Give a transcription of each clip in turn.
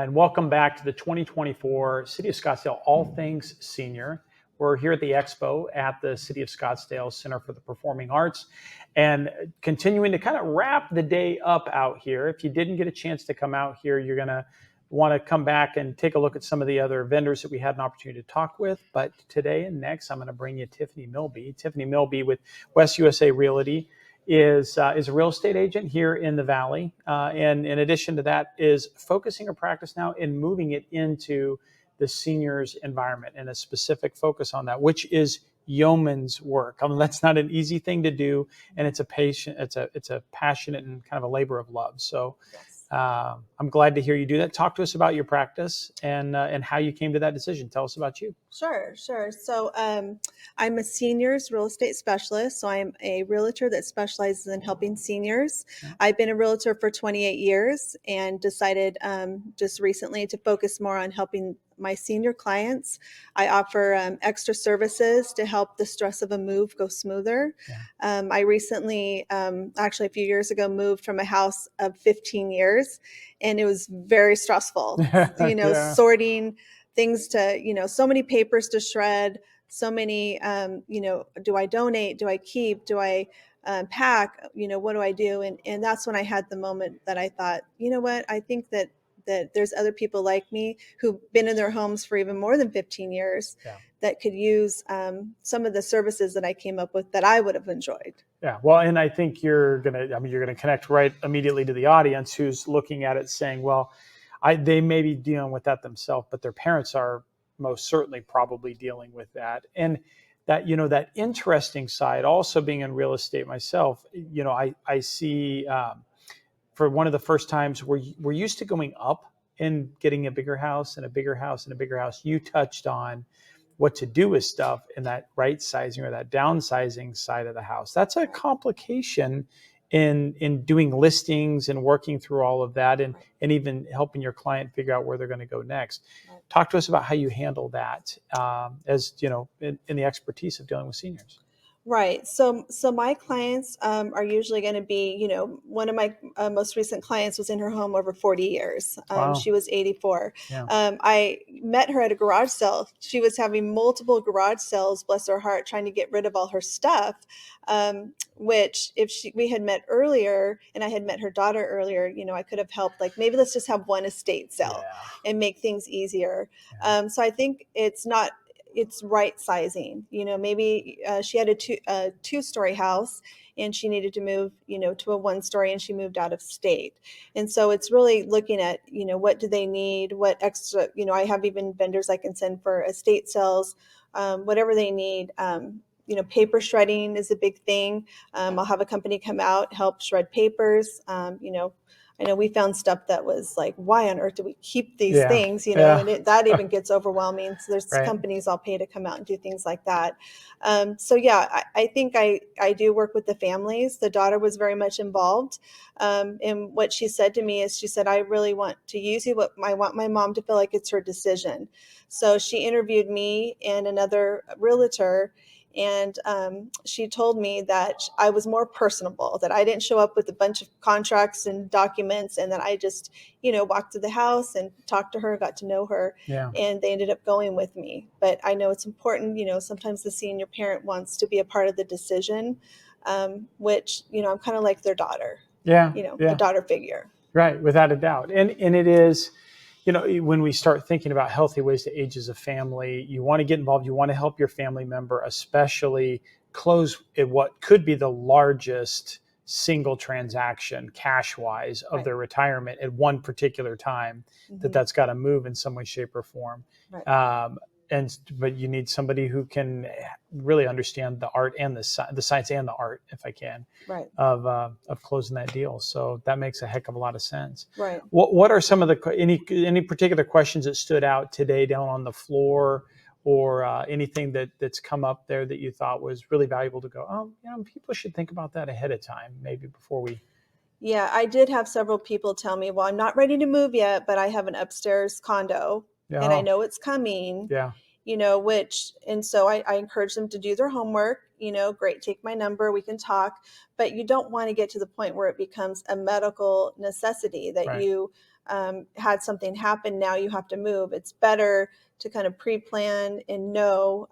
and welcome back to the 2024 City of Scottsdale All Things Senior. We're here at the Expo at the City of Scottsdale Center for the Performing Arts and continuing to kind of wrap the day up out here. If you didn't get a chance to come out here, you're going to want to come back and take a look at some of the other vendors that we had an opportunity to talk with. But today and next, I'm going to bring you Tiffany Milby. Tiffany Milby with West USA Realty is a real estate agent here in the Valley. And in addition to that, is focusing her practice now and moving it into the seniors environment and a specific focus on that, which is yeoman's work. I mean, that's not an easy thing to do. And it's a passionate and kind of a labor of love. So I'm glad to hear you do that. Talk to us about your practice and how you came to that decision. Tell us about you. Sure. So I'm a seniors real estate specialist. So I'm a realtor that specializes in helping seniors. Yeah. I've been a realtor for 28 years and decided just recently to focus more on helping my senior clients. I offer extra services to help the stress of a move go smoother. Yeah. I recently, actually a few years ago, moved from a house of 15 years, and it was very stressful, yeah. Sorting things to, so many papers to shred, so many, do I donate? Do I keep? Do I pack? What do I do? And that's when I had the moment that I thought, you know what, I think that there's other people like me who've been in their homes for even more than 15 years yeah. that could use some of the services that I came up with that I would have enjoyed. Yeah, well, and I think you're gonna connect right immediately to the audience who's looking at it saying, well, they may be dealing with that themselves, but their parents are most certainly probably dealing with that. And that, that interesting side, also being in real estate myself, I see for one of the first times we're used to going up and getting a bigger house and a bigger house and a bigger house. You touched on what to do with stuff in that right sizing or that downsizing side of the house. That's a complication in doing listings and working through all of that and even helping your client figure out where they're going to go next. Talk to us about how you handle that as in the expertise of dealing with seniors. Right. So my clients are usually going to be, one of my most recent clients was in her home over 40 years. Wow. She was 84. Yeah. I met her at a garage sale. She was having multiple garage sales, bless her heart, trying to get rid of all her stuff, which if we had met earlier and I had met her daughter earlier, I could have helped, like, maybe let's just have one estate sale and make things easier. Yeah. So I think it's right sizing. Maybe she had a two-story house and she needed to move, to a one-story, and she moved out of state. And so it's really looking at, what do they need? What extra, I have even vendors I can send for estate sales, whatever they need. Paper shredding is a big thing. I'll have a company come out, help shred papers. I know we found stuff that was like, why on earth do we keep these things, and that even gets overwhelming. So there's companies I'll pay to come out and do things like that. I think I do work with the families. The daughter was very much involved. And what she said to me is, she said, I really want to use you, but I want my mom to feel like it's her decision. So she interviewed me and another realtor. And she told me that I was more personable, that I didn't show up with a bunch of contracts and documents, and that I just, walked to the house and talked to her, got to know her, and they ended up going with me. But I know it's important, sometimes the senior parent wants to be a part of the decision, which, I'm kind of like their daughter, a daughter figure. Right, without a doubt. And it is, when we start thinking about healthy ways to age as a family, you want to get involved. You want to help your family member, especially close at what could be the largest single transaction cash-wise of their retirement at one particular time. Mm-hmm. That's got to move in some way, shape, or form. Right. But you need somebody who can really understand the art and the science and the art, if I can, of closing that deal. So that makes a heck of a lot of sense. Right. What are some of any particular questions that stood out today down on the floor, or anything that's come up there that you thought was really valuable to go, people should think about that ahead of time, maybe before we. Yeah, I did have several people tell me, well, I'm not ready to move yet, but I have an upstairs condo. Yeah. And I know it's coming. Yeah. And so I encourage them to do their homework, great, take my number, we can talk, but you don't want to get to the point where it becomes a medical necessity that you had something happen, now you have to move. It's better to kind of pre-plan and know,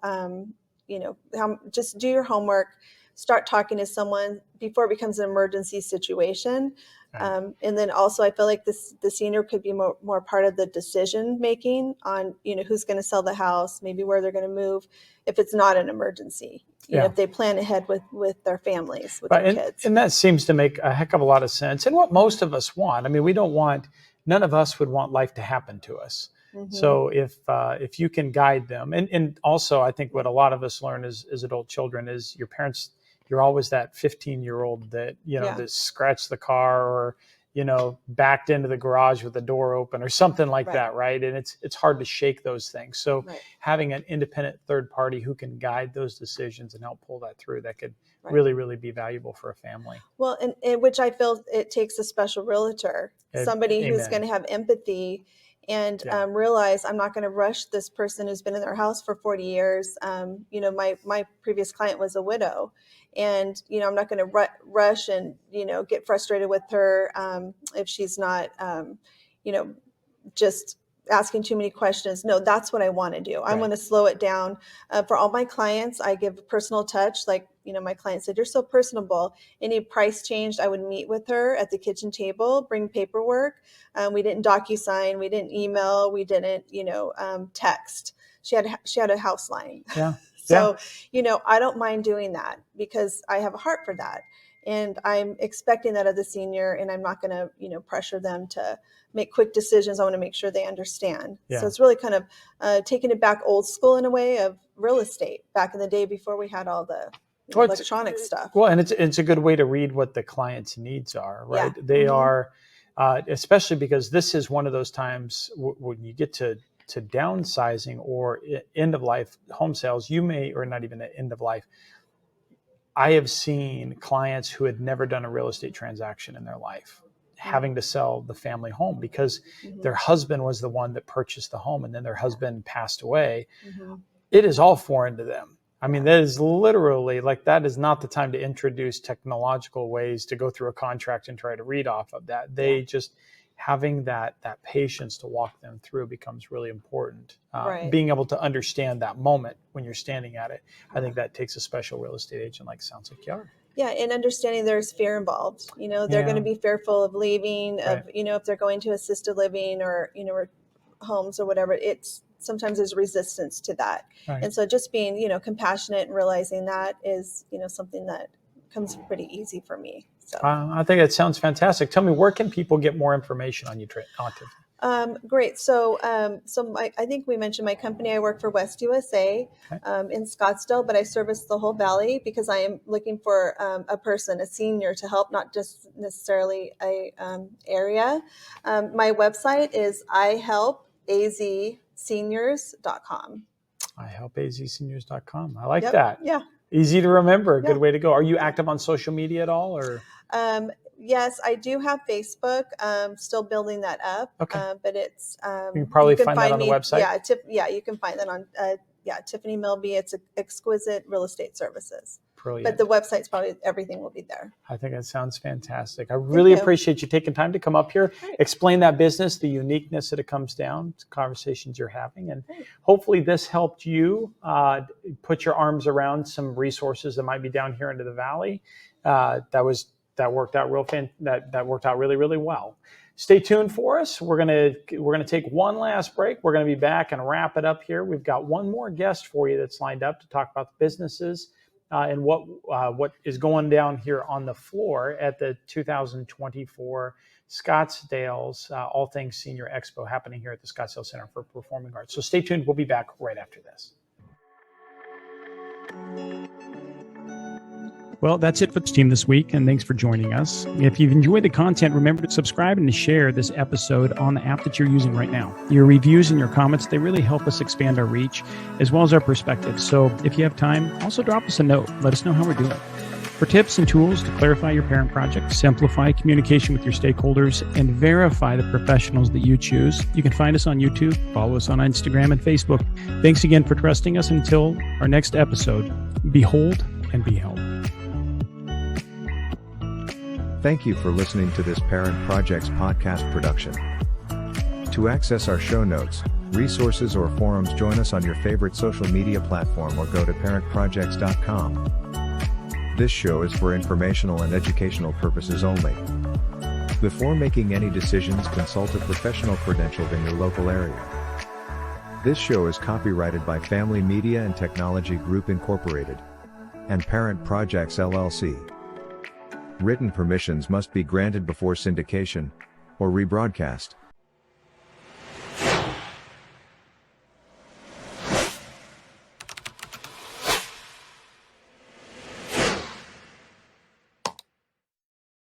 just do your homework, start talking to someone before it becomes an emergency situation. Right. And then also I feel like the senior could be more part of the decision making on, who's going to sell the house, maybe where they're going to move if it's not an emergency. If they plan ahead with their families, with their kids. And that seems to make a heck of a lot of sense. And what most of us want, I mean, none of us would want life to happen to us. Mm-hmm. So if you can guide them, and also I think what a lot of us learn as adult children is your parents, you're always that 15-year-old that, that scratched the car or, backed into the garage with the door open or something like that. Right. And it's hard to shake those things. So having an independent third party who can guide those decisions and help pull that through, that could really, really be valuable for a family. Well, and which I feel it takes a special realtor, somebody who's going to have empathy and realize I'm not going to rush this person who's been in their house for 40 years. My previous client was a widow, and I'm not going to rush and get frustrated with her if she's not just asking too many questions. No, that's what I want to do. I want to slow it down. For all my clients, I give a personal touch. Like, my client said, you're so personable. Any price changed, I would meet with her at the kitchen table, bring paperwork. We didn't DocuSign, we didn't email, we didn't, text. She had a house line. Yeah. So, I don't mind doing that because I have a heart for that. And I'm expecting that of the senior, and I'm not going to, pressure them to make quick decisions. I want to make sure they understand. Yeah. So it's really kind of taking it back old school in a way of real estate back in the day before we had all the electronic stuff. Well, and it's a good way to read what the client's needs are, right? Yeah. They are, especially because this is one of those times when you get to downsizing or end of life home sales, or not even at end of life. I have seen clients who had never done a real estate transaction in their life having to sell the family home because their husband was the one that purchased the home and then their husband passed away. Mm-hmm. It is all foreign to them. I mean, that is literally that is not the time to introduce technological ways to go through a contract and try to read off of that. They just having that patience to walk them through becomes really important. Being able to understand that moment when you're standing at it, I think that takes a special real estate agent like sounds like you are. Yeah, and understanding there's fear involved. They're going to be fearful of leaving, if they're going to assisted living or, homes or whatever. Sometimes there's resistance to that. Right. And so just being, compassionate and realizing that is, something that comes pretty easy for me. So I think that sounds fantastic. Tell me, where can people get more information on you, Tiffany? Great. So, I think we mentioned my company. I work for West USA in Scottsdale, but I service the whole valley because I am looking for a senior to help, not just necessarily a area. My website is ihelpazseniors.com. ihelpazseniors.com. I like that. Yeah. Easy to remember. A good way to go. Are you active on social media at all, or? Yes, I do have Facebook. Still building that up. Okay. But it's you can probably find that on the website. Yeah, you can find that on Tiffany Milby. It's Exquisite Real Estate Services. Brilliant. But the website's probably everything will be there. I think that sounds fantastic. I really appreciate you taking time to come up here, explain that business, the uniqueness that it comes down to conversations you're having, and hopefully this helped you put your arms around some resources that might be down here into the valley. That worked out really, really well. Stay tuned for us. We're gonna take one last break. We're gonna be back and wrap it up here. We've got one more guest for you that's lined up to talk about the businesses and what is going down here on the floor at the 2024 Scottsdale's All Things Senior Expo happening here at the Scottsdale Center for Performing Arts. So stay tuned. We'll be back right after this. Well, that's it for the team this week, and thanks for joining us. If you've enjoyed the content, remember to subscribe and to share this episode on the app that you're using right now. Your reviews and your comments, they really help us expand our reach as well as our perspective. So if you have time, also drop us a note. Let us know how we're doing. For tips and tools to clarify your parent project, simplify communication with your stakeholders, and verify the professionals that you choose, you can find us on YouTube, follow us on Instagram and Facebook. Thanks again for trusting us. Until our next episode, behold and be held. Thank you for listening to this Parent Projects podcast production. To access our show notes, resources or forums, join us on your favorite social media platform or go to parentprojects.com. This show is for informational and educational purposes only. Before making any decisions, consult a professional credentialed in your local area. This show is copyrighted by Family Media and Technology Group Incorporated and Parent Projects LLC. Written permissions must be granted before syndication or rebroadcast.